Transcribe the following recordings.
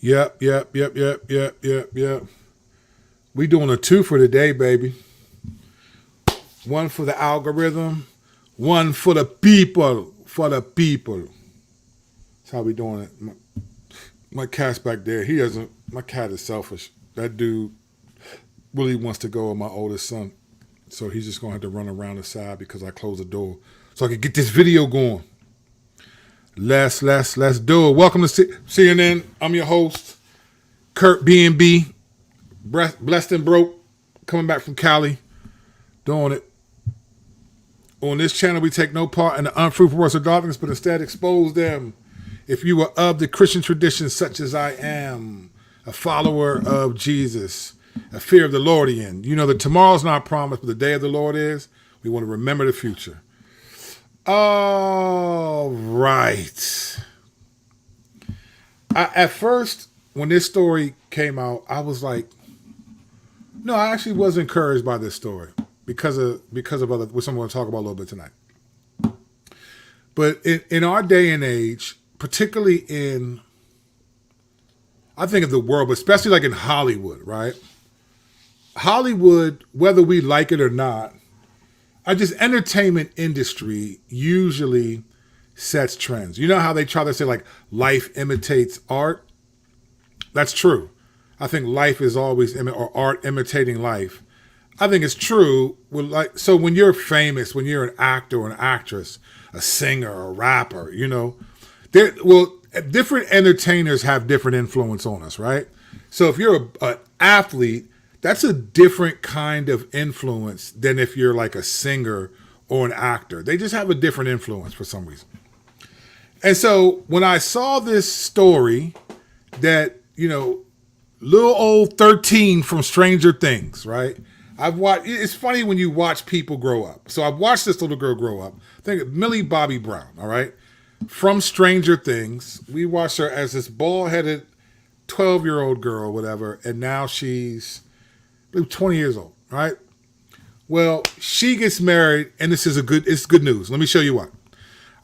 Yep. We doing a two for today, baby. One for the algorithm, one for the people. For the people. That's how we doing it. My cat's back there. He doesn't. My cat is selfish. That dude really wants to go with my oldest son. So he's just going to have to run around the side because I closed the door. So I can get this video going. Let's do it. Welcome to CNN. I'm your host, Kurt B&B. Blessed and broke. Coming back from Cali. Doing it. On this channel, we take no part in the unfruitful works of darkness, but instead expose them. If you are of the Christian tradition such as I am, a follower of Jesus, a fear of the Lordian, you know that tomorrow's not promised, but the day of the Lord is. We want to remember the future. All right. At first, when this story came out, I was like, no, I actually was encouraged by this story because of other, what I'm going to talk about a little bit tonight. But in our day and age, particularly I think of the world, but especially like in Hollywood, right? Hollywood, whether we like it or not, entertainment industry usually sets trends. You know how they try to say like life imitates art? That's true. I think life is always, or art imitating life. I think it's true. So when you're famous, when you're an actor or an actress, a singer or a rapper, you know, different entertainers have different influence on us, right? So if you're an athlete, that's a different kind of influence than if you're like a singer or an actor. They just have a different influence for some reason. And so when I saw this story that, you know, little old 13 from Stranger Things, right? It's funny when you watch people grow up. So I've watched this little girl grow up. Think of Millie Bobby Brown, all right? From Stranger Things. We watched her as this bald-headed 12-year-old girl, whatever, and now she's 20 years old, right? Well, she gets married, and it's good news. Let me show you why. All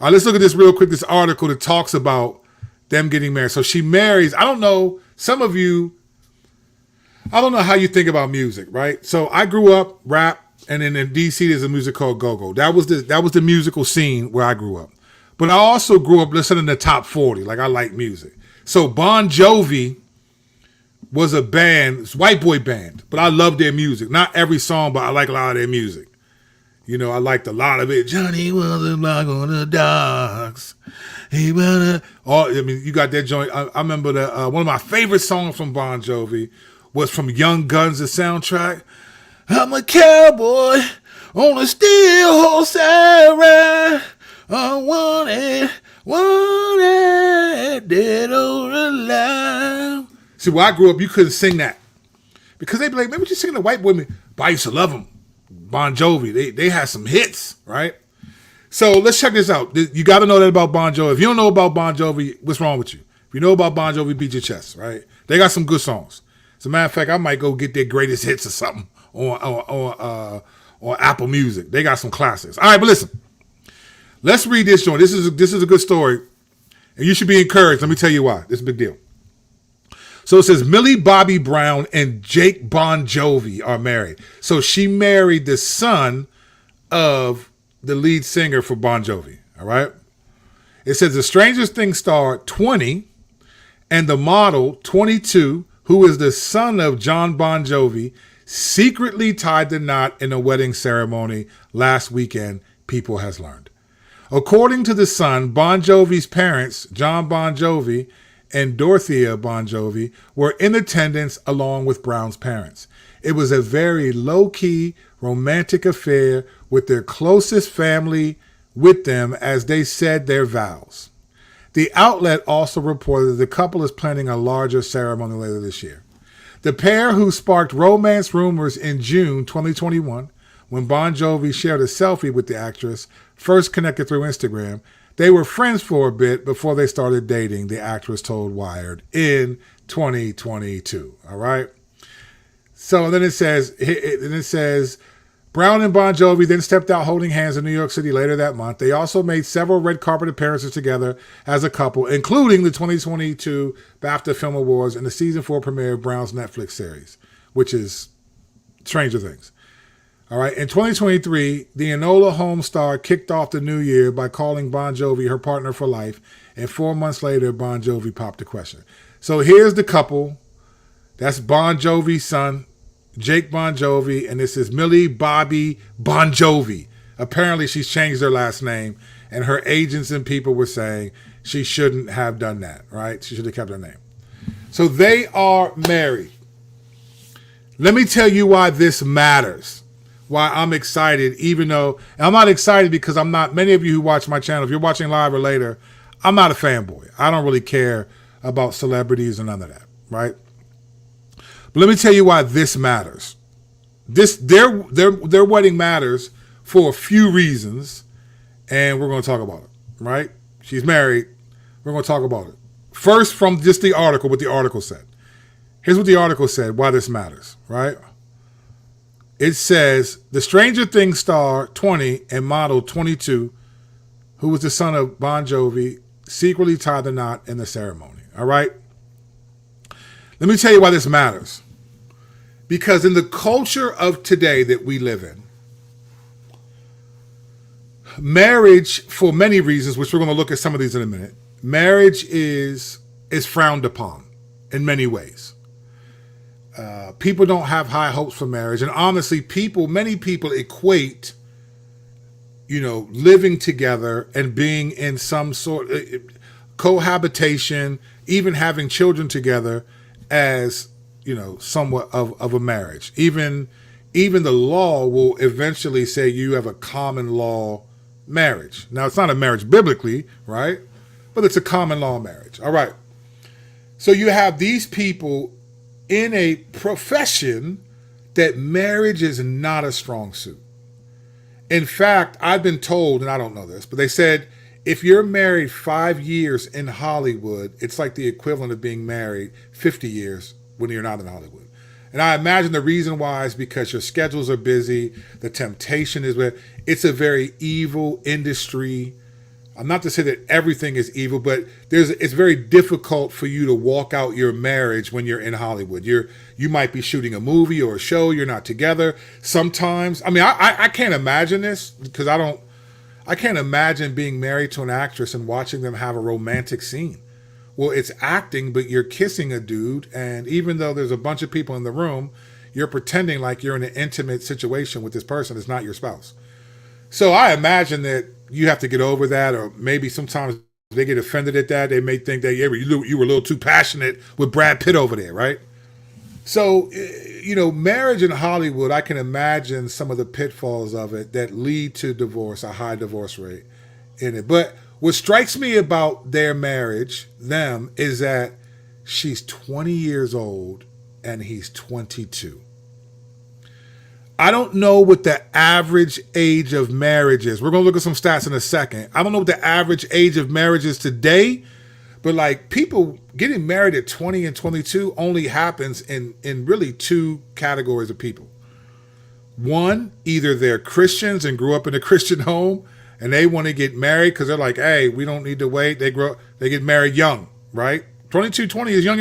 right, let's look at this real quick, this article that talks about them getting married. So she marries, I don't know, some of you, I don't know how you think about music, right? So I grew up rap, and then in DC there's a music called Go-Go. That was the musical scene where I grew up. But I also grew up listening to top 40. Like I like music. So Bon Jovi was a band, it's a white boy band, but I love their music. Not every song, but I like a lot of their music. You know, I liked a lot of it. Johnny was a block on the docks. You got that joint. I remember that one of my favorite songs from Bon Jovi was from Young Guns, the soundtrack. I'm a cowboy on a steel horse I ride. Wanted, dead or alive. See, where I grew up, you couldn't sing that. Because they'd be like, maybe just sing the white boy. But I used to love them. Bon Jovi, they had some hits, right? So let's check this out. You got to know that about Bon Jovi. If you don't know about Bon Jovi, what's wrong with you? If you know about Bon Jovi, beat your chest, right? They got some good songs. As a matter of fact, I might go get their greatest hits or something on Apple Music. They got some classics. All right, but listen. Let's read this joint. This is a good story, and you should be encouraged. Let me tell you why. This is a big deal. So it says Millie Bobby Brown and Jake Bon Jovi are married. So she married the son of the lead singer for Bon Jovi. All right. It says the Stranger Things star 20 and the model 22, who is the son of John Bon Jovi, secretly tied the knot in a wedding ceremony last weekend. People has learned. According to the son, Bon Jovi's parents, John Bon Jovi and Dorothea Bon Jovi, were in attendance along with Brown's parents. It was a very low-key, romantic affair with their closest family with them as they said their vows. The outlet also reported that the couple is planning a larger ceremony later this year. The pair, who sparked romance rumors in June 2021, when Bon Jovi shared a selfie with the actress, first connected through Instagram. They were friends for a bit before they started dating, the actress told Wired in 2022. All right. So then it says Brown and Bon Jovi then stepped out holding hands in New York City later that month. They also made several red carpet appearances together as a couple, including the 2022 BAFTA Film Awards and the season 4 premiere of Brown's Netflix series, which is Stranger Things. All right. In 2023, the Enola Holmes star kicked off the new year by calling Bon Jovi her partner for life, and 4 months later, Bon Jovi popped the question. So here's the couple. That's Bon Jovi's son, Jake Bon Jovi, and this is Millie Bobby Bon Jovi. Apparently, she's changed her last name, and her agents and people were saying she shouldn't have done that, right? She should have kept her name. So they are married. Let me tell you why this matters, why I'm excited, even though, and I'm not excited because I'm not, many of you who watch my channel, if you're watching live or later, I'm not a fanboy. I don't really care about celebrities and none of that, right? But let me tell you why this matters. Their wedding matters for a few reasons, and we're going to talk about it, right? She's married. We're going to talk about it. First, from just the article, what the article said. Here's what the article said, why this matters, right? It says, the Stranger Things star, 20, and model, 22, who was the son of Bon Jovi, secretly tied the knot in the ceremony, all right? Let me tell you why this matters. Because in the culture of today that we live in, marriage, for many reasons, which we're going to look at some of these in a minute, marriage is frowned upon in many ways. People don't have high hopes for marriage. And honestly, many people equate, living together and being in some sort of cohabitation, even having children together as, somewhat of a marriage. Even the law will eventually say you have a common law marriage. Now, it's not a marriage biblically, right? But it's a common law marriage. All right. So you have these people in a profession that marriage is not a strong suit. In fact, I've been told, and I don't know this, but they said if you're married 5 years in Hollywood, it's like the equivalent of being married 50 years when you're not in Hollywood. And I imagine the reason why is because your schedules are busy, the temptation is where it's a very evil industry. I'm not to say that everything is evil, but it's very difficult for you to walk out your marriage when you're in Hollywood. You might be shooting a movie or a show, you're not together. Sometimes, I can't imagine this because I can't imagine being married to an actress and watching them have a romantic scene. Well, it's acting, but you're kissing a dude, and even though there's a bunch of people in the room, you're pretending like you're in an intimate situation with this person that's not your spouse. So I imagine that you have to get over that, or maybe sometimes they get offended at that. They may think that you were a little too passionate with Brad Pitt over there, right? So, marriage in Hollywood, I can imagine some of the pitfalls of it that lead to divorce, a high divorce rate in it. But what strikes me about their marriage, is that she's 20 years old and he's 22. I don't know what the average age of marriage is. We're going to look at some stats in a second. I don't know what the average age of marriage is today, but like people getting married at 20 and 22 only happens in really two categories of people. One, either they're Christians and grew up in a Christian home and they want to get married because they're like, hey, we don't need to wait. They get married young, right? 22, 20 is young.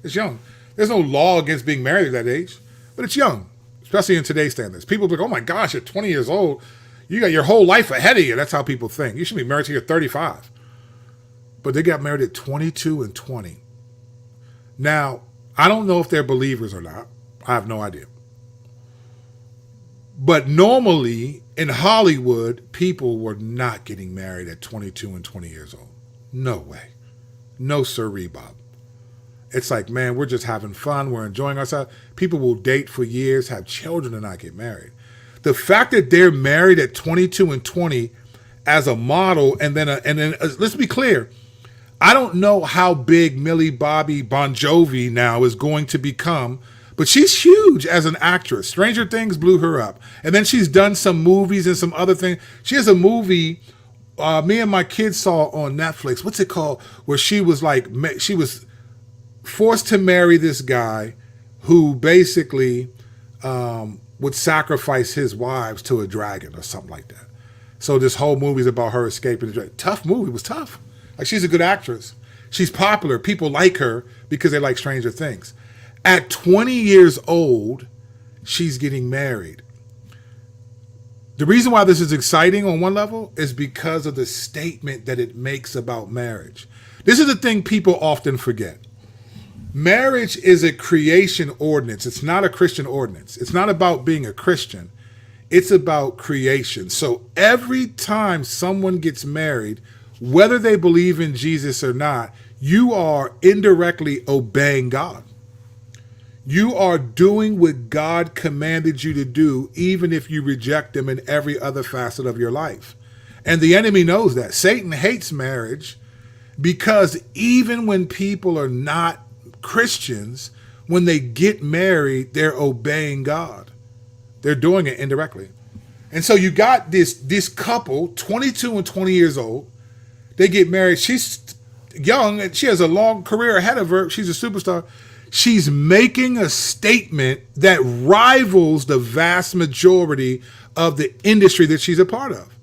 It's young. There's no law against being married at that age, but it's young. Especially in today's standards. People think, oh my gosh, at 20 years old, you got your whole life ahead of you. That's how people think. You should be married till you're 35. But they got married at 22 and 20. Now, I don't know if they're believers or not. I have no idea. But normally, in Hollywood, people were not getting married at 22 and 20 years old. No way. No sirree, Bob. It's like, man, we're just having fun. We're enjoying ourselves. People will date for years, have children, and not get married. The fact that they're married at 22 and 20 as a model, and then let's be clear, I don't know how big Millie Bobby Bon Jovi now is going to become, but she's huge as an actress. Stranger Things blew her up. And then she's done some movies and some other things. She has a movie me and my kids saw on Netflix. What's it called? Where she was forced to marry this guy who basically would sacrifice his wives to a dragon or something like that. So this whole movie is about her escaping the dragon. Tough movie. It was tough. Like, she's a good actress. She's popular. People like her because they like Stranger Things. At 20 years old, she's getting married. The reason why this is exciting on one level is because of the statement that it makes about marriage. This is the thing people often forget. Marriage is a creation ordinance. It's not a Christian ordinance. It's not about being a Christian. It's about creation. So every time someone gets married, whether they believe in Jesus or not, you are indirectly obeying God. You are doing what God commanded you to do, even if you reject him in every other facet of your life. And the enemy knows that. Satan hates marriage because even when people are not Christians, when they get married, they're obeying God. They're doing it indirectly. And so you got this couple, 22 and 20 years old. They get married. She's young and she has a long career ahead of her. She's a superstar. She's making a statement that rivals the vast majority of the industry that she's a part of.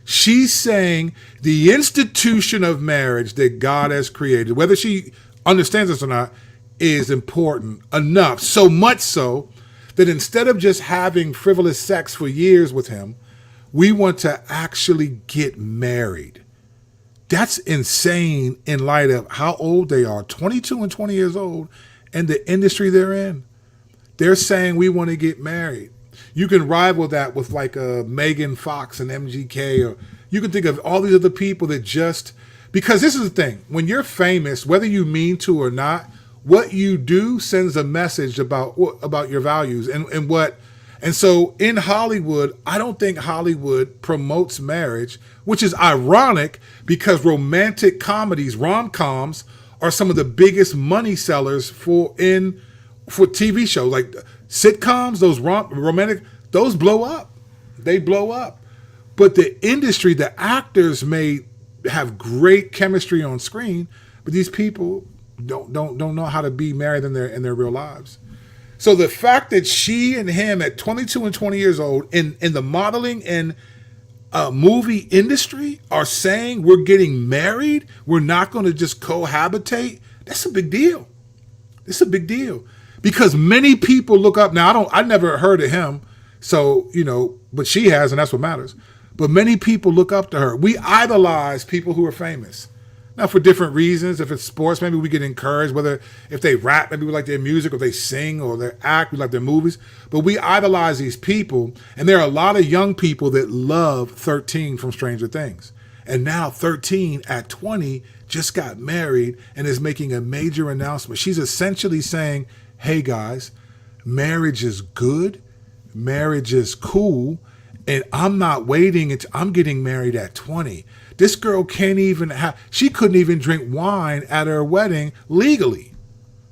She's saying the institution of marriage that God has created, whether she understands this or not, is important enough. So much so that instead of just having frivolous sex for years with him, we want to actually get married. That's insane in light of how old they are, 22 and 20 years old, and the industry they're in. They're saying we want to get married. You can rival that with like Megan Fox and MGK, or you can think of all these other people that just, because this is the thing, when you're famous, whether you mean to or not, what you do sends a message about your values and so in Hollywood, I don't think Hollywood promotes marriage, which is ironic because romantic comedies, rom-coms, are some of the biggest money sellers for TV shows. Like sitcoms, those romantic, those blow up. They blow up. But the industry, the actors may have great chemistry on screen, but these people don't know how to be married in their real lives. So the fact that she and him at 22 and 20 years old in the modeling and movie industry are saying we're getting married, we're not going to just cohabitate, that's a big deal. It's a big deal because many people look up. Now, I never heard of him, so, but she has, and that's what matters. But many people look up to her. We idolize people who are famous. Now, for different reasons. If it's sports, maybe we get encouraged. Whether if they rap, maybe we like their music, or they sing, or they act, we like their movies. But we idolize these people, and there are a lot of young people that love 13 from Stranger Things. And now 13 at 20 just got married and is making a major announcement. She's essentially saying, hey guys, marriage is good, marriage is cool, and I'm not waiting until I'm getting married at 20. This girl she couldn't even drink wine at her wedding legally,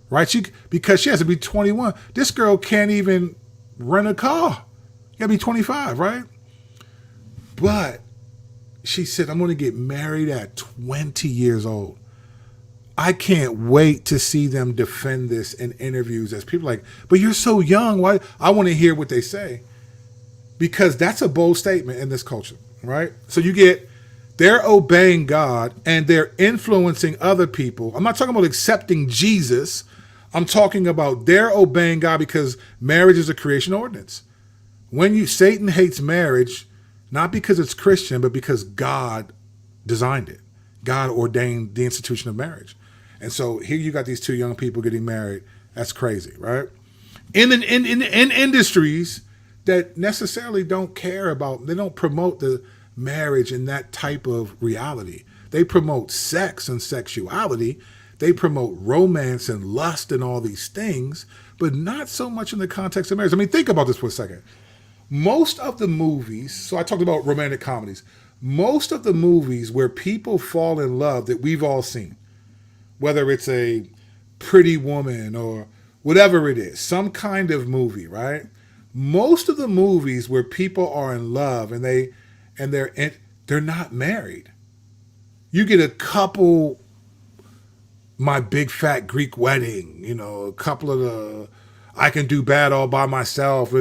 right? Because she has to be 21. This girl can't even rent a car. You gotta be 25, right? But she said, I'm going to get married at 20 years old. I can't wait to see them defend this in interviews as people like, but you're so young. Why? I want to hear what they say, because that's a bold statement in this culture, right? So they're obeying God and they're influencing other people. I'm not talking about accepting Jesus. I'm talking about they're obeying God because marriage is a creation ordinance. Satan hates marriage, not because it's Christian, but because God designed it. God ordained the institution of marriage. And so here you got these two young people getting married. That's crazy, right? In industries that necessarily don't care about, they don't promote the marriage in that type of reality. They promote sex and sexuality. They promote romance and lust and all these things, but not so much in the context of marriage. I mean, think about this for a second. Most of the movies, so I talked about romantic comedies, most of the movies where people fall in love that we've all seen, whether it's a Pretty Woman or whatever it is, some kind of movie, right? Most of the movies where people are in love and they're not married. You get a couple, My Big Fat Greek Wedding, a couple of the I Can Do Bad All by Myself.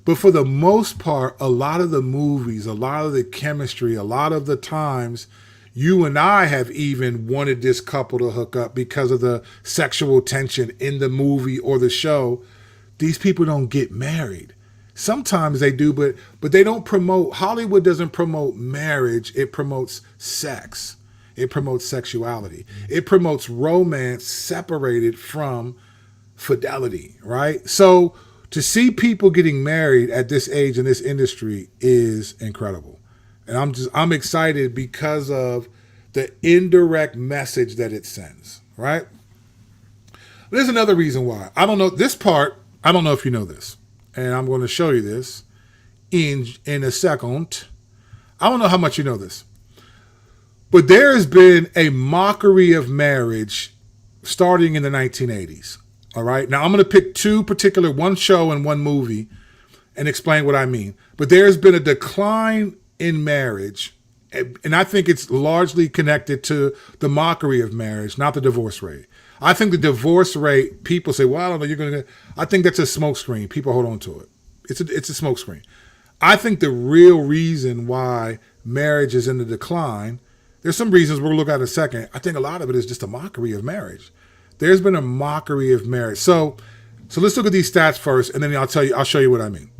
But for the most part, a lot of the movies, a lot of the chemistry, a lot of the times, you and I have even wanted this couple to hook up because of the sexual tension in the movie or the show. These people don't get married. Sometimes they do, but they don't promote. Hollywood doesn't promote marriage. It promotes sex. It promotes sexuality. It promotes romance separated from fidelity, right? So to see people getting married at this age in this industry is incredible. And I'm excited because of the indirect message that it sends, right? There's another reason why. I don't know this part. I don't know if you know this. And I'm going to show you this in a second. I don't know how much you know this. But there has been a mockery of marriage starting in the 1980s. All right. Now, I'm going to pick one show and one movie and explain what I mean. But there's been a decline in marriage. And I think it's largely connected to the mockery of marriage, not the divorce rate. I think the divorce rate, people say, well, I don't know, you're going to, I think that's a smokescreen. People hold on to it. It's a smokescreen. I think the real reason why marriage is in the decline, there's some reasons we'll look at in a second. I think a lot of it is just a mockery of marriage. There's been a mockery of marriage. So let's look at these stats first, and then I'll show you what I mean.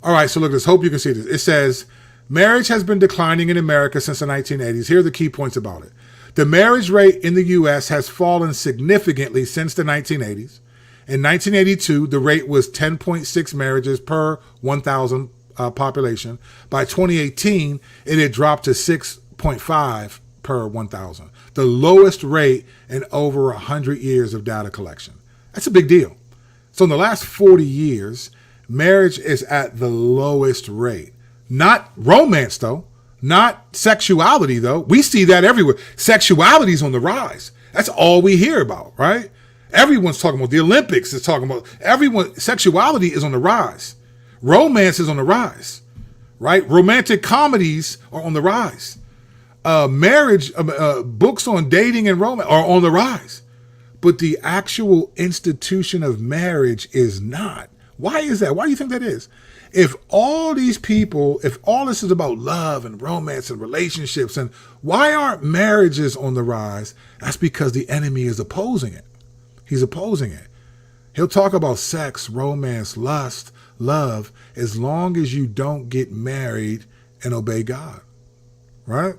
All right, so look at this. Hope you can see this. It says, marriage has been declining in America since the 1980s. Here are the key points about it. The marriage rate in the U.S. has fallen significantly since the 1980s. In 1982, the rate was 10.6 marriages per 1,000 population. By 2018, it had dropped to 6.5 per 1,000, the lowest rate in over 100 years of data collection. That's a big deal. So in the last 40 years, marriage is at the lowest rate. Not romance, though. Not sexuality, though. We see that everywhere. Sexuality is on the rise. That's all we hear about, right? Everyone's talking about the Olympics is talking about everyone. Sexuality is on the rise. Romance is on the rise, right? Romantic comedies are on the rise. Marriage, books on dating and romance are on the rise. But the actual institution of marriage is not. Why is that? Why do you think that is? If all these people, if all this is about love and romance and relationships, and why aren't marriages on the rise? That's because the enemy is opposing it. He's opposing it. He'll talk about sex, romance, lust, love, as long as you don't get married and obey God, right?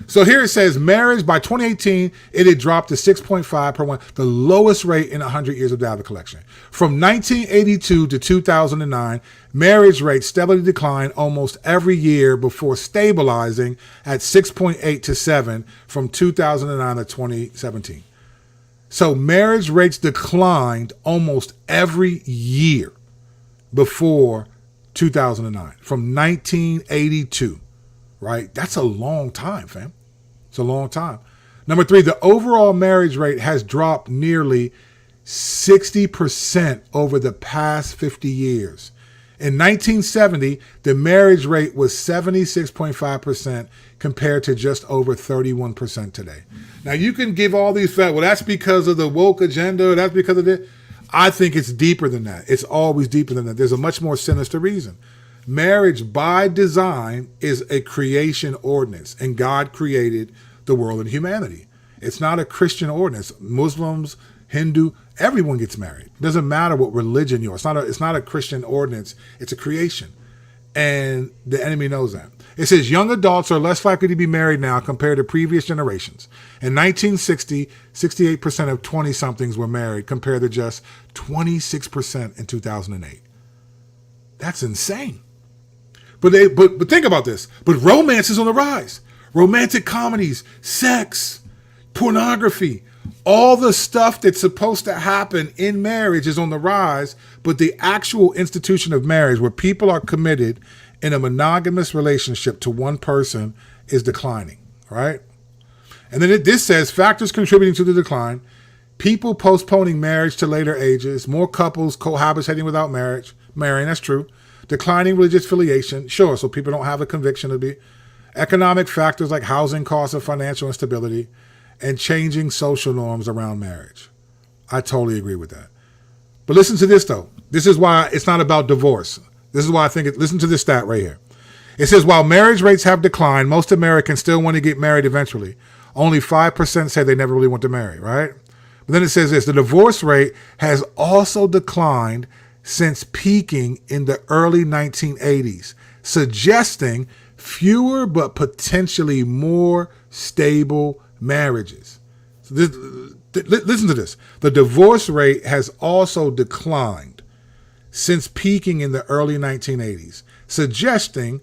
So here it says marriage by 2018, it had dropped to 6.5 per one, the lowest rate in 100 years of data collection. From 1982 to 2009, marriage rates steadily declined almost every year before stabilizing at 6.8 to 7 from 2009 to 2017. So marriage rates declined almost every year before 2009, from 1982. Right? That's a long time, fam. It's a long time. Number 3, the overall marriage rate has dropped nearly 60% over the past 50 years. In 1970, the marriage rate was 76.5% compared to just over 31% today. Now, you can give all these facts. Well, that's because of the woke agenda. That's because of it. I think it's deeper than that. It's always deeper than that. There's a much more sinister reason. Marriage by design is a creation ordinance, and God created the world and humanity. It's not a Christian ordinance. Muslims, Hindu, everyone gets married. It doesn't matter what religion you are. It's not a Christian ordinance. It's a creation. And the enemy knows that. It says young adults are less likely to be married now compared to previous generations. In 1960, 68% of 20-somethings were married compared to just 26% in 2008. That's insane. But think about this. But romance is on the rise. Romantic comedies, sex, pornography, all the stuff that's supposed to happen in marriage is on the rise. But the actual institution of marriage, where people are committed in a monogamous relationship to one person, is declining, right? And then this says factors contributing to the decline: people postponing marriage to later ages, more couples cohabitating without marrying, that's true. Declining religious affiliation, sure, so people don't have a conviction to be. Economic factors like housing costs and financial instability, and changing social norms around marriage. I totally agree with that. But listen to this, though. This is why it's not about divorce. This is why I think listen to this stat right here. It says, while marriage rates have declined, most Americans still want to get married eventually. Only 5% say they never really want to marry, right? But then it says this, the divorce rate has also declined since peaking in the early 1980s, suggesting fewer but potentially more stable marriages. So listen to this. The divorce rate has also declined since peaking in the early 1980s, suggesting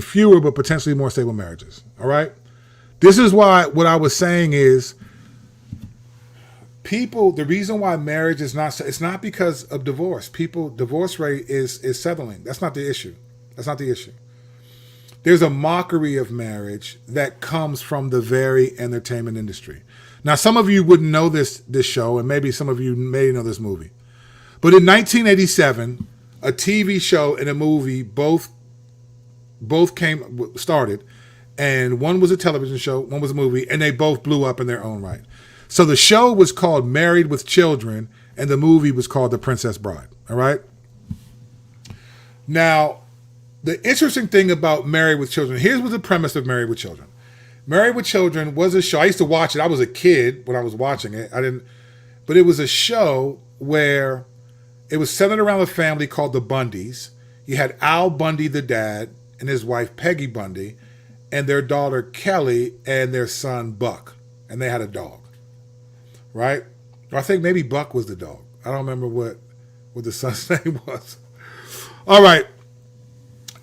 fewer but potentially more stable marriages. All right? This is why what I was saying is the reason why marriage is not, it's not because of divorce. Divorce rate is settling. That's not the issue. That's not the issue. There's a mockery of marriage that comes from the very entertainment industry. Now, some of you wouldn't know this show, and maybe some of you may know this movie. But in 1987, a TV show and a movie both started, and one was a television show, one was a movie, and they both blew up in their own right. So the show was called Married with Children, and the movie was called The Princess Bride. All right? Now, the interesting thing about Married with Children, here's what the premise of Married with Children. Married with Children was a show. I used to watch it. I was a kid when I was watching it. But it was a show where it was centered around a family called the Bundys. You had Al Bundy, the dad, and his wife, Peggy Bundy, and their daughter, Kelly, and their son, Buck. And they had a dog, right? Or I think maybe Buck was the dog. I don't remember what the son's name was. All right.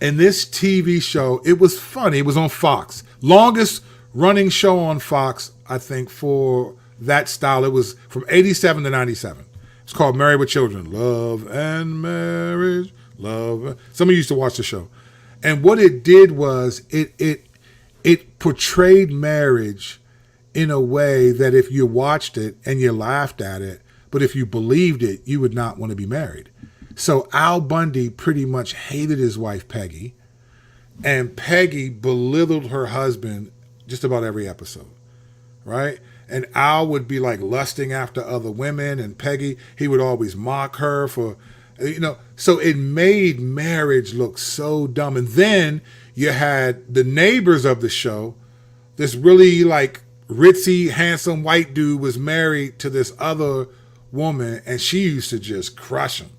In this TV show, it was funny. It was on Fox. Longest running show on Fox, I think, for that style. It was from 87 to 97. It's called Married with Children. Love and marriage. Love. Some of you used to watch the show. And what it did was it portrayed marriage in a way that if you watched it and you laughed at it, but if you believed it, you would not want to be married. So Al Bundy pretty much hated his wife, Peggy, and Peggy belittled her husband just about every episode, right? And Al would be like lusting after other women, and Peggy, he would always mock her for, so it made marriage look so dumb. And then you had the neighbors of the show, this really like ritzy, handsome white dude was married to this other woman, and she used to just crush him.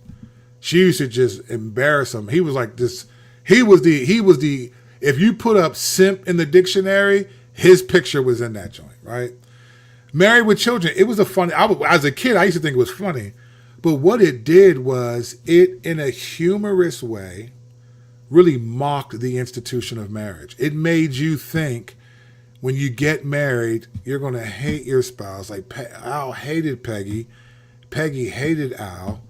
She used to just embarrass him. He was like this. He was the, if you put up simp in the dictionary, his picture was in that joint, right? Married with Children, it was as a kid, I used to think it was funny. But what it did was it, in a humorous way, really mocked the institution of marriage. It made you think when you get married, you're going to hate your spouse. Like Al hated Peggy. Peggy hated Al.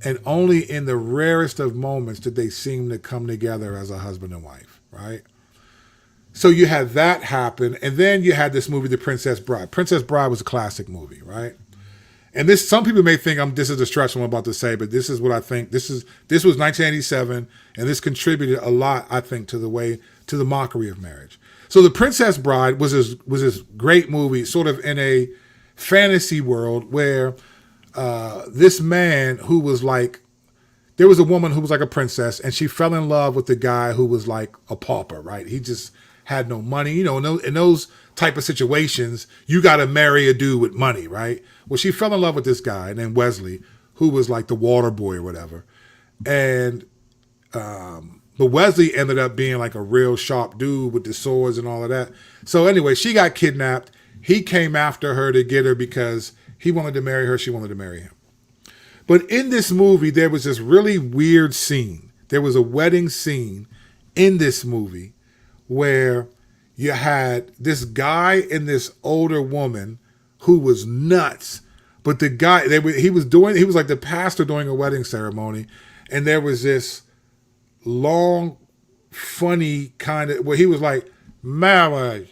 And only in the rarest of moments did they seem to come together as a husband and wife, right? So you had that happen. And then you had this movie, The Princess Bride. Princess Bride was a classic movie, right? And some people may think this is a stretch I'm about to say, but this is what I think. This was 1987, and this contributed a lot, I think, to the mockery of marriage. So The Princess Bride was this great movie, sort of in a fantasy world where this man who was like, there was a woman who was like a princess, and she fell in love with the guy who was like a pauper, right? He just had no money. In those type of situations, you got to marry a dude with money, right? Well, she fell in love with this guy named Wesley, who was like the water boy or whatever. And but Wesley ended up being like a real sharp dude with the swords and all of that. So anyway, she got kidnapped. He came after her to get her because he wanted to marry her. She wanted to marry him. But in this movie, there was this really weird scene. There was a wedding scene in this movie where you had this guy and this older woman who was nuts. But the guy, he was like the pastor doing a wedding ceremony. And there was this long, funny kind of, where he was like, marriage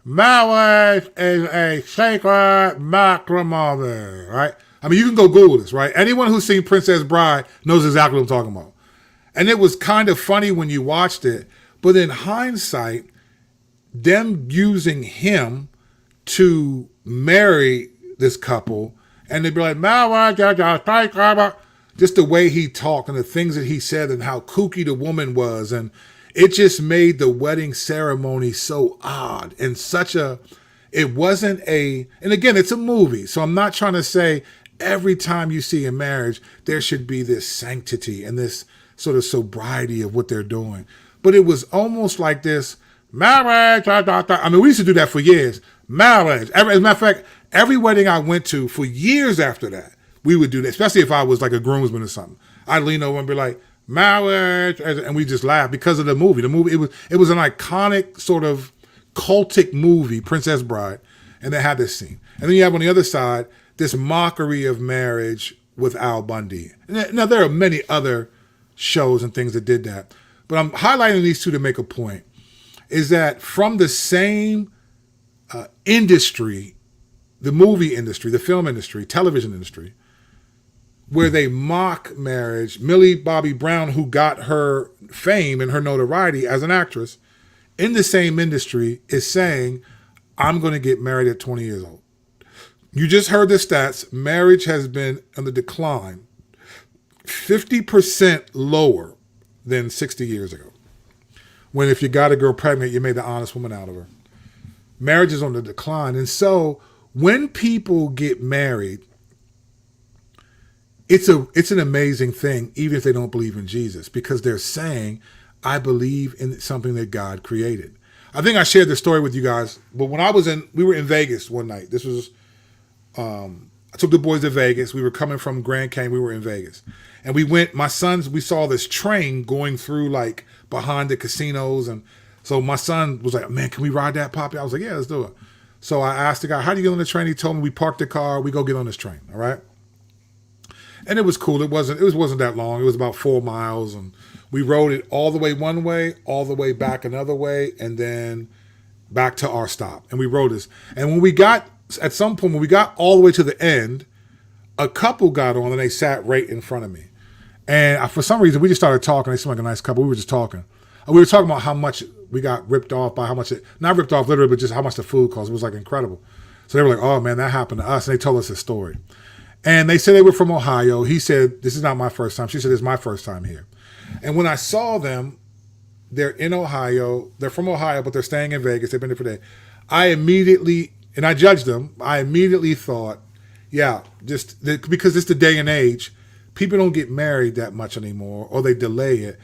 is a sacred matrimony, right? I mean, you can go Google this, right? Anyone who's seen Princess Bride knows exactly what I'm talking about. And it was kind of funny when you watched it, but in hindsight, them using him to marry this couple And they'd be like, just the way he talked and the things that he said and how kooky the woman was. And it just made the wedding ceremony so odd and it wasn't and again, it's a movie. So I'm not trying to say every time you see a marriage, there should be this sanctity and this sort of sobriety of what they're doing. But it was almost like this marriage. I mean, we used to do that for years. Marriage. As a matter of fact, every wedding I went to for years after that, we would do that, especially if I was like a groomsman or something. I'd lean over and be like, marriage, and we just laugh because of the movie. The movie, it was an iconic sort of cultic movie, Princess Bride, and they had this scene. And then you have on the other side, this mockery of marriage with Al Bundy. Now, there are many other shows and things that did that. But I'm highlighting these two to make a point, is that from the same industry, the movie industry, the film industry, television industry, where they mock marriage, Millie Bobby Brown, who got her fame and her notoriety as an actress, in the same industry is saying, I'm going to get married at 20 years old. You just heard the stats. Marriage has been on the decline, 50% lower than 60 years ago. When if you got a girl pregnant, you made the honest woman out of her. Marriage is on the decline. And so when people get married, it's an amazing thing, even if they don't believe in Jesus, because they're saying, I believe in something that God created. I think I shared this story with you guys, but when we were in Vegas one night. This was, I took the boys to Vegas. We were coming from Grand Canyon. We were in Vegas. And we saw this train going through like behind the casinos. And so my son was like, man, can we ride that, Poppy? I was like, yeah, let's do it. So I asked the guy, how do you get on the train? He told me, we parked the car, we go get on this train. All right. And it was cool. It wasn't that long. It was about 4 miles, and we rode it all the way one way, all the way back another way, and then back to our stop. And we rode this. And when we got all the way to the end, a couple got on and they sat right in front of me. And for some reason, we just started talking. They seemed like a nice couple. We were just talking. We were talking about how much we got ripped off by not ripped off literally, but just how much the food cost. It was like incredible. So they were like, oh man, that happened to us. And they told us this story. And they said they were from Ohio. He said, this is not my first time. She said, this is my first time here. And when I saw them, they're in Ohio. They're from Ohio, but they're staying in Vegas. They've been there for a day. And I judged them. I immediately thought, yeah, because it's the day and age, people don't get married that much anymore, or they delay it.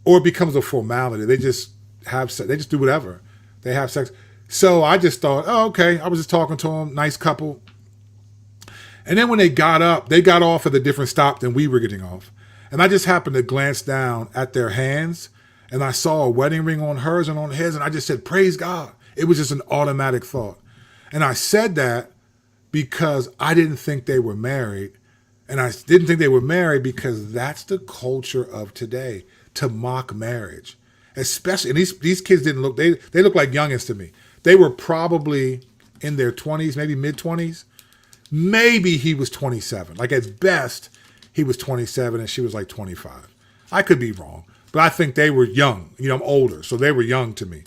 Or it becomes a formality. They just have sex. They just do whatever. They have sex. So I just thought, oh, okay. I was just talking to them, nice couple. And then when they got off at a different stop than we were getting off. And I just happened to glance down at their hands, and I saw a wedding ring on hers and on his, and I just said, praise God. It was just an automatic thought. And I said that because I didn't think they were married. And I didn't think they were married because that's the culture of today, to mock marriage. Especially, and these kids didn't look, they looked like youngins to me. They were probably in their 20s, maybe mid-20s. Maybe he was 27. Like at best, he was 27 and she was like 25. I could be wrong, but I think they were young. I'm older, so they were young to me.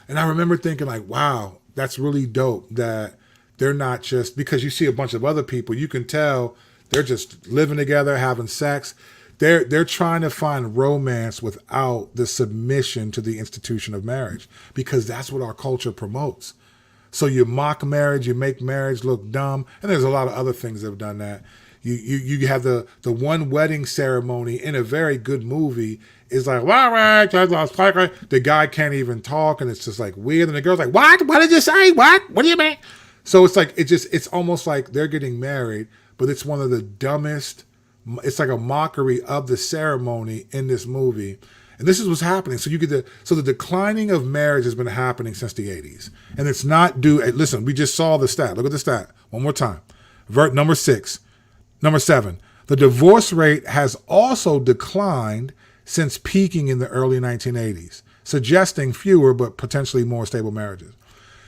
And I remember thinking like, wow, that's really dope that they're not just, because you see a bunch of other people, you can tell they're just living together, having sex. They're trying to find romance without the submission to the institution of marriage, because that's what our culture promotes. So you mock marriage, you make marriage look dumb, and there's a lot of other things that have done that. You have the one wedding ceremony in a very good movie is like, the guy can't even talk, and it's just like weird, and the girl's like, what did you say, what do you mean? So it's like it's almost like they're getting married, but it's one of the dumbest, it's like a mockery of the ceremony in this movie. And this is what's happening. So the declining of marriage has been happening since the 80s. And it's not due, listen, we just saw the stat. Look at the stat one more time. Number 7. The divorce rate has also declined since peaking in the early 1980s, suggesting fewer but potentially more stable marriages.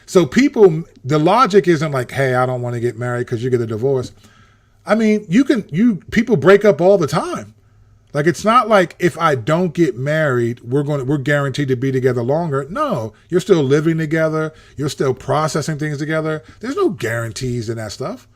So the logic isn't like, hey, I don't want to get married because you get a divorce. I mean, people break up all the time. Like, it's not like if I don't get married, we're guaranteed to be together longer. No, you're still living together. You're still processing things together. There's no guarantees in that stuff.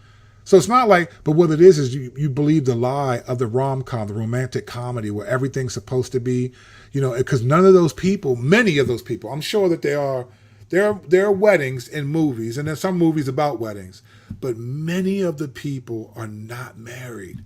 So it's not like, but what it is you believe the lie of the rom-com, the romantic comedy where everything's supposed to be, because none of those people, many of those people, I'm sure that there are weddings in movies, and there's some movies about weddings, but many of the people are not married.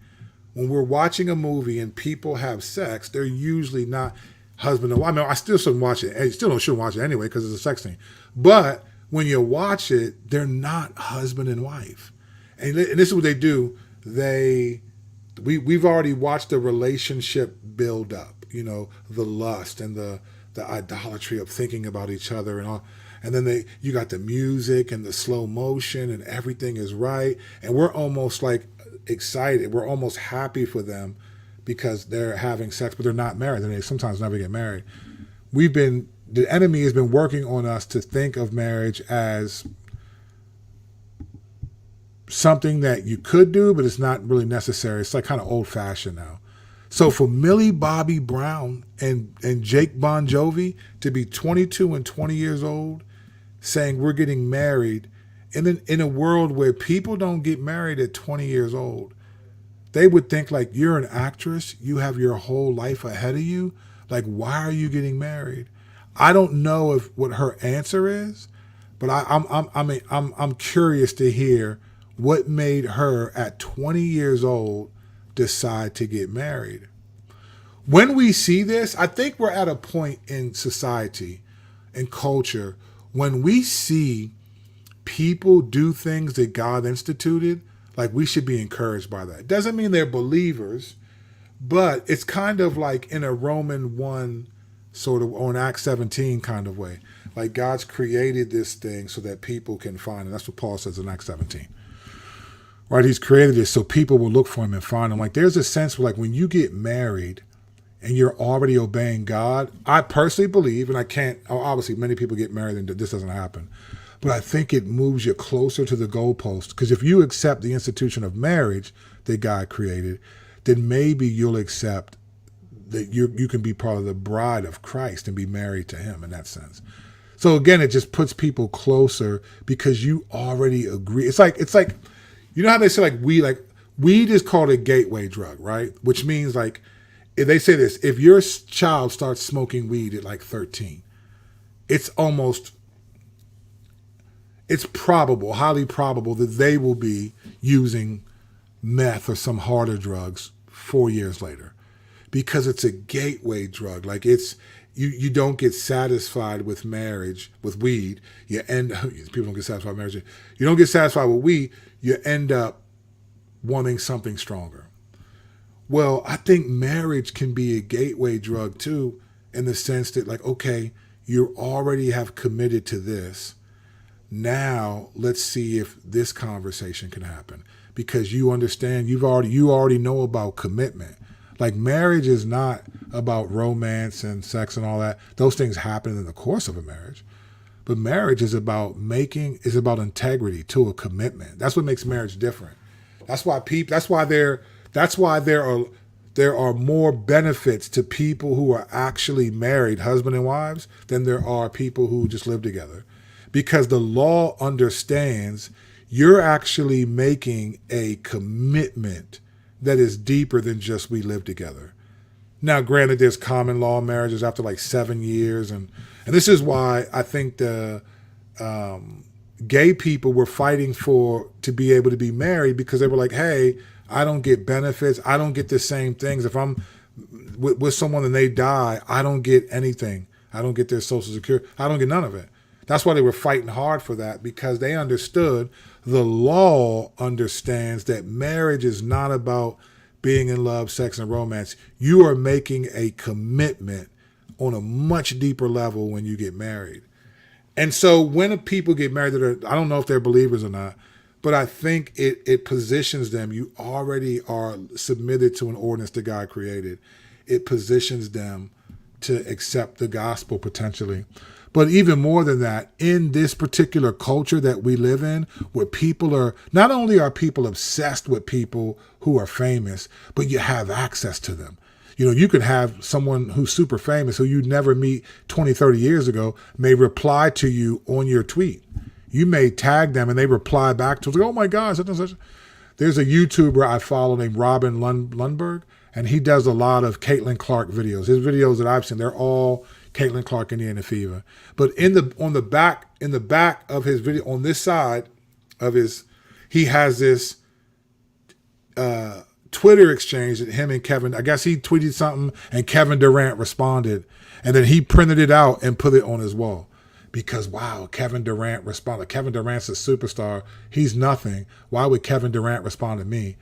When we're watching a movie and people have sex, they're usually not husband and wife. I mean, I still shouldn't watch it. I still shouldn't watch it anyway because it's a sex scene. But when you watch it, they're not husband and wife. And this is what they do. We've already watched the relationship build up, the lust and the idolatry of thinking about each other and all. And then you got the music and the slow motion and everything is right. And we're almost like excited. We're almost happy for them because they're having sex, but they're not married. And they sometimes never get married. The enemy has been working on us to think of marriage as something that you could do, but it's not really necessary. It's like kind of old fashioned now. So for Millie Bobby Brown and Jake Bon Jovi to be 22 and 20 years old saying we're getting married in a world where people don't get married at 20 years old, they would think like you're an actress, you have your whole life ahead of you. Like, why are you getting married? I don't know what her answer is, but I'm curious to hear what made her at 20 years old decide to get married. When we see this, I think we're at a point in society and culture when we see people do things that God instituted, like we should be encouraged by that. It doesn't mean they're believers, but it's kind of like in a Roman 1 sort of, or an Acts 17 kind of way. Like God's created this thing so that people can find it. That's what Paul says in Acts 17. Right? He's created this so people will look for him and find him. Like there's a sense where like when you get married and you're already obeying God, I personally believe, and obviously many people get married and this doesn't happen, but I think it moves you closer to the goalpost. Because if you accept the institution of marriage that God created, then maybe you'll accept that you can be part of the bride of Christ and be married to him in that sense. So again, it just puts people closer because you already agree. It's like, you know how they say like weed is called a gateway drug, right? Which means like, if they say this, if your child starts smoking weed at like 13, it's probable, highly probable that they will be using meth or some harder drugs 4 years later because it's a gateway drug. Like you don't get satisfied with marriage, with weed. People don't get satisfied with marriage. You don't get satisfied with weed. You end up wanting something stronger. Well, I think marriage can be a gateway drug too, in the sense that like, okay, you already have committed to this. Now let's see if this conversation can happen because you understand you already know about commitment. Like marriage is not about romance and sex and all that. Those things happen in the course of a marriage. But marriage is about integrity to a commitment. That's what makes marriage different. That's why there are more benefits to people who are actually married, husband and wives, than there are people who just live together. Because the law understands you're actually making a commitment that is deeper than just we live together. Now, granted, there's common law marriages after like 7 years. And this is why I think the gay people were fighting to be able to be married because they were like, hey, I don't get benefits. I don't get the same things. If I'm with someone and they die, I don't get anything. I don't get their Social Security. I don't get none of it. That's why they were fighting hard for that, because they understood the law understands that marriage is not about being in love, sex, and romance. You are making a commitment on a much deeper level when you get married. And so when people get married, I don't know if they're believers or not, but I think it positions them. You already are submitted to an ordinance that God created. It positions them to accept the gospel potentially. But even more than that, in this particular culture that we live in, where people are, not only are people obsessed with people who are famous, but you have access to them. You know, you could have someone who's super famous who you'd never meet 20, 30 years ago may reply to you on your tweet. You may tag them and they reply back to it, like, oh my God, such and such. There's a YouTuber I follow named Robin Lundberg, and he does a lot of Caitlin Clark videos. His videos that I've seen, they're all Caitlin Clark, Indiana Fever. But in the back of his video, on this side of his, he has this Twitter exchange that him and Kevin, I guess he tweeted something and Kevin Durant responded, and then he printed it out and put it on his wall. Because, wow, Kevin Durant responded. Kevin Durant's a superstar. He's nothing. Why would Kevin Durant respond to me?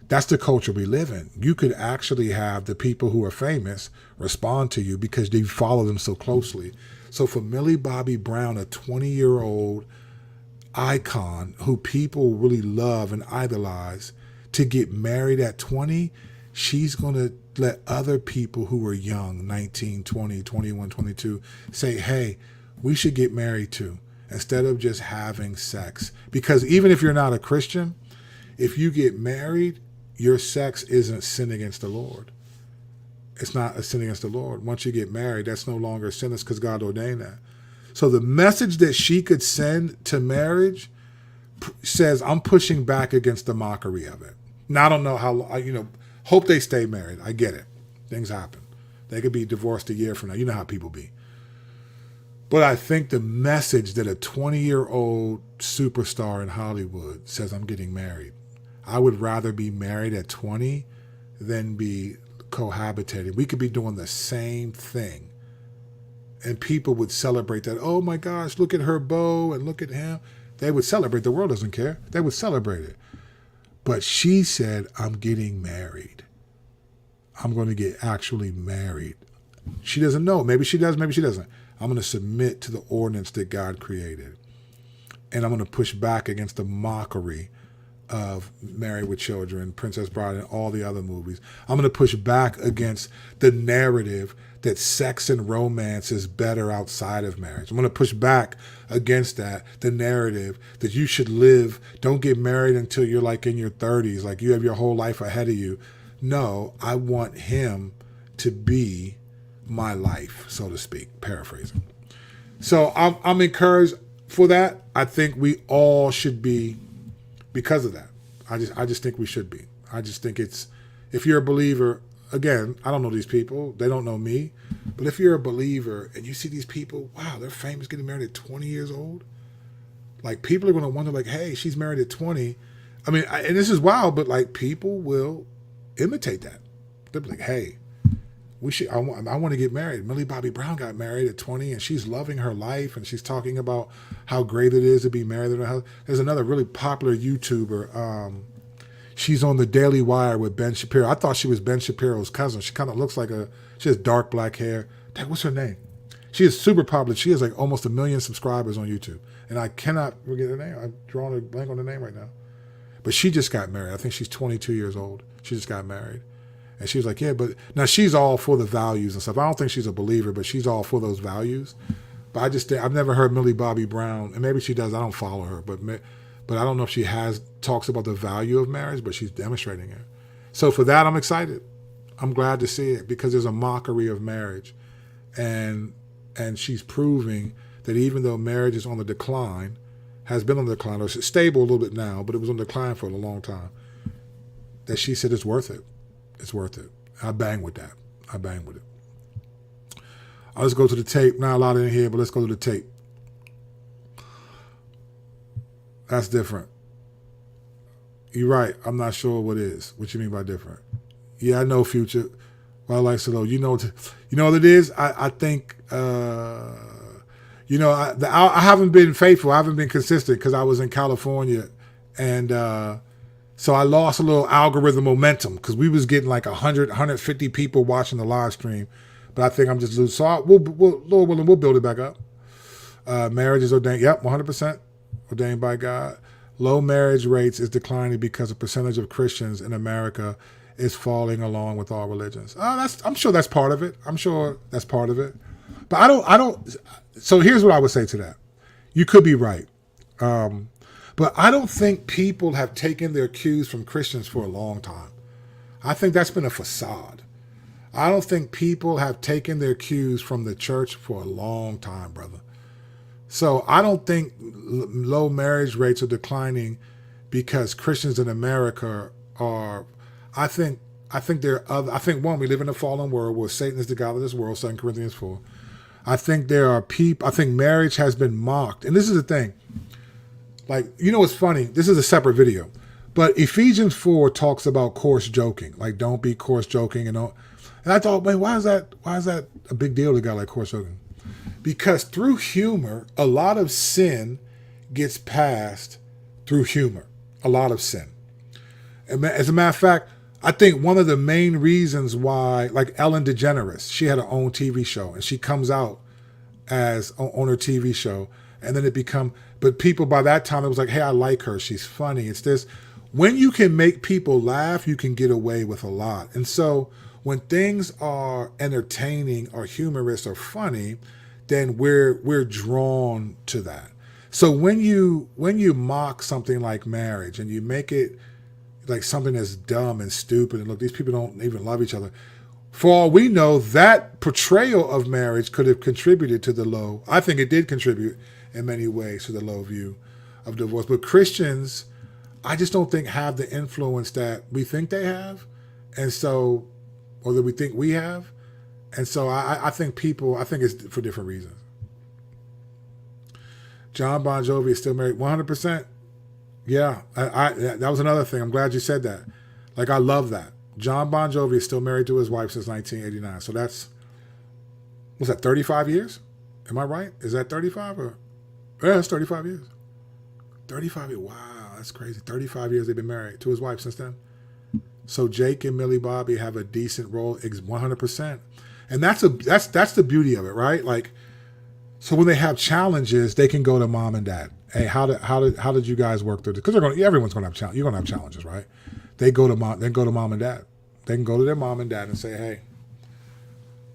That's the culture we live in. You could actually have the people who are famous respond to you because you follow them so closely. So for Millie Bobby Brown, a 20-year-old icon who people really love and idolize, to get married at 20, she's going to let other people who are young, 19, 20, 21, 22, say, hey, we should get married too, instead of just having sex. Because even if you're not a Christian, if you get married, your sex isn't sin against the Lord. It's not a sin against the Lord. Once you get married, that's no longer sin. That's because God ordained that. So the message that she could send to marriage says, I'm pushing back against the mockery of it. Now, I don't know how, hope they stay married. I get it. Things happen. They could be divorced a year from now. You know how people be. But I think the message that a 20-year-old superstar in Hollywood says, I'm getting married. I would rather be married at 20 than be cohabitating. We could be doing the same thing. And people would celebrate that. Oh my gosh, look at her beau and look at him. They would celebrate. The world doesn't care. They would celebrate it. But she said, I'm getting married. I'm going to get actually married. She doesn't know. Maybe she does, maybe she doesn't. I'm going to submit to the ordinance that God created. And I'm going to push back against the mockery of Married with Children, Princess Bride, and all the other movies. I'm going to push back against the narrative that sex and romance is better outside of marriage. I'm going to push back against that, the narrative that you should live, don't get married until you're like in your 30s, like you have your whole life ahead of you. No, I want him to be my life, so to speak, paraphrasing. So I'm encouraged for that. I think we all should be, because of that. I just think we should be. I just think it's, if you're a believer, again, I don't know these people, they don't know me, but if you're a believer and you see these people, wow, they're famous, getting married at 20 years old. Like, people are going to wonder, like, hey, she's married at 20. I mean, and this is wild, but like, people will imitate that. They'll be like, hey, I want to get married. Millie Bobby Brown got married at 20 and she's loving her life and she's talking about how great it is to be married. There's another really popular YouTuber. She's on the Daily Wire with Ben Shapiro. I thought she was Ben Shapiro's cousin. She kind of looks like she has dark black hair. Dang, what's her name? She is super popular. She has like almost 1 million subscribers on YouTube. And I cannot forget her name. I'm drawing a blank on the name right now. But she just got married. I think she's 22 years old. She just got married. And she was like, yeah, but now she's all for the values and stuff. I don't think she's a believer, but she's all for those values. But I've never heard Millie Bobby Brown, and maybe she does. I don't follow her, but I don't know if she talks about the value of marriage, but she's demonstrating it. So for that, I'm excited. I'm glad to see it because there's a mockery of marriage. And she's proving that even though marriage is on the decline, has been on the decline, or it's stable a little bit now, but it was on decline for a long time, that she said it's worth it. It's worth it. I bang with that. I bang with it. Let's go to the tape. Not a lot in here, but let's go to the tape. That's different. You're right. I'm not sure what is. What you mean by different? Yeah, I know Future. Well, I like Solo. You know what it is? I think, I haven't been faithful. I haven't been consistent because I was in California and, so I lost a little algorithm momentum because we was getting like 100, 150 people watching the live stream. But I think I'm just losing. So Lord willing, we'll build it back up. Marriage is ordained. Yep, 100% ordained by God. Low marriage rates is declining because the percentage of Christians in America is falling along with all religions. I'm sure that's part of it. But I don't. So here's what I would say to that. You could be right. But I don't think people have taken their cues from Christians for a long time. I think that's been a facade. I don't think people have taken their cues from the church for a long time, brother. So I don't think low marriage rates are declining because Christians in America are, I think there are other, I think one, we live in a fallen world where Satan is the god of this world, 2 Corinthians 4. I think there are people, I think marriage has been mocked. And this is the thing. Like, you know what's funny? This is a separate video. But Ephesians 4 talks about coarse joking. Like, don't be coarse joking and all. And I thought, man, why is that a big deal to a guy like coarse joking? Because through humor, a lot of sin gets passed through humor. A lot of sin. And as a matter of fact, I think one of the main reasons why, like Ellen DeGeneres, she had her own TV show, and she comes out as on her TV show, and then but people by that time, it was like, hey, I like her. She's funny. It's this. When you can make people laugh, you can get away with a lot. And so when things are entertaining or humorous or funny, then we're drawn to that. So when you mock something like marriage and you make it like something that's dumb and stupid, and look, these people don't even love each other. For all we know, that portrayal of marriage could have contributed to the low. I think it did contribute in many ways to the low view of divorce. But Christians, I just don't think have the influence that we think they have, and so, or that we think we have. And so I think it's for different reasons. John Bon Jovi is still married 100%. Yeah, that was another thing. I'm glad you said that. Like, I love that. John Bon Jovi is still married to his wife since 1989. So that's, what's that, 35 years? Am I right? Is that 35 or? Yeah, it's 35 years. 35 years. Wow, that's crazy. 35 years they've been married to his wife since then. So Jake and Millie Bobby have a decent role, 100%. And that's the beauty of it, right? Like, so when they have challenges, they can go to mom and dad. Hey, how did you guys work through this? Because everyone's going to have challenges. You're going to have challenges, right? They go to mom and dad. They can go to their mom and dad and say, hey,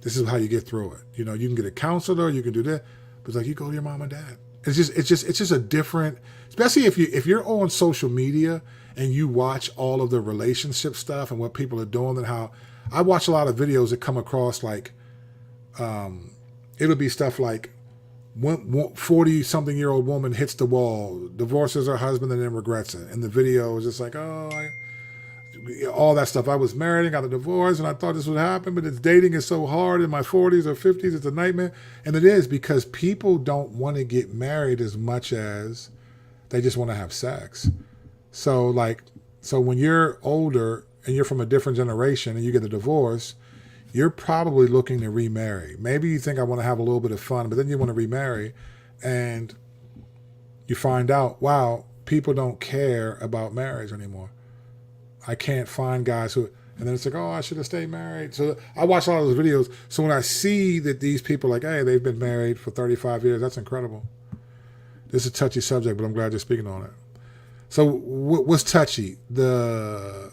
this is how you get through it. You know, you can get a counselor, you can do that, but it's like you go to your mom and dad. It's just a different, especially if you're on social media and you watch all of the relationship stuff and what people are doing, and how I watch a lot of videos that come across like, it'll be stuff like 40-something-year-old woman hits the wall, divorces her husband, and then regrets it. And the video is just like, all that stuff. I was married and got a divorce, and I thought this would happen, but dating is so hard in my 40s or 50s. It's a nightmare. And it is, because people don't want to get married as much as they just want to have sex. So when you're older and you're from a different generation and you get a divorce, you're probably looking to remarry. Maybe you think I want to have a little bit of fun, but then you want to remarry, and you find out, wow, people don't care about marriage anymore. I can't find guys who, and then it's like, oh, I should have stayed married. So I watch a lot of those videos. So when I see that these people, like, hey, they've been married for 35 years, that's incredible. This is a touchy subject, but I'm glad you're speaking on it. So what's touchy? The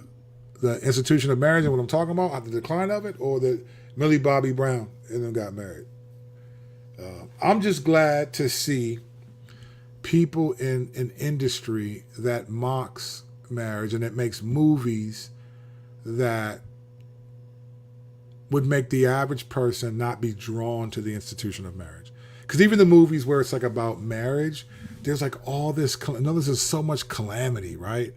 institution of marriage and what I'm talking about, the decline of it, or that Millie Bobby Brown and them got married? I'm just glad to see people in an industry that mocks marriage and it makes movies that would make the average person not be drawn to the institution of marriage. Because even the movies where it's like about marriage, there's like all this, there's so much calamity, right?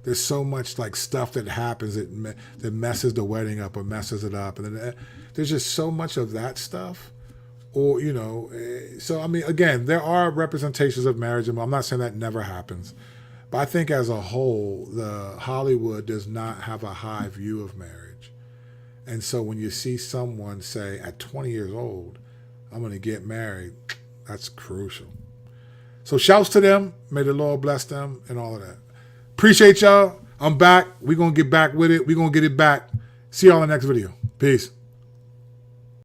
There's so much like stuff that happens that messes the wedding up or messes it up. And then there's just so much of that stuff. Or, so I mean, again, there are representations of marriage, and I'm not saying that never happens. But I think as a whole, the Hollywood does not have a high view of marriage. And so when you see someone say at 20 years old, I'm going to get married, that's crucial. So shouts to them. May the Lord bless them and all of that. Appreciate y'all. I'm back. We're going to get back with it. We're going to get it back. See y'all in the next video. Peace.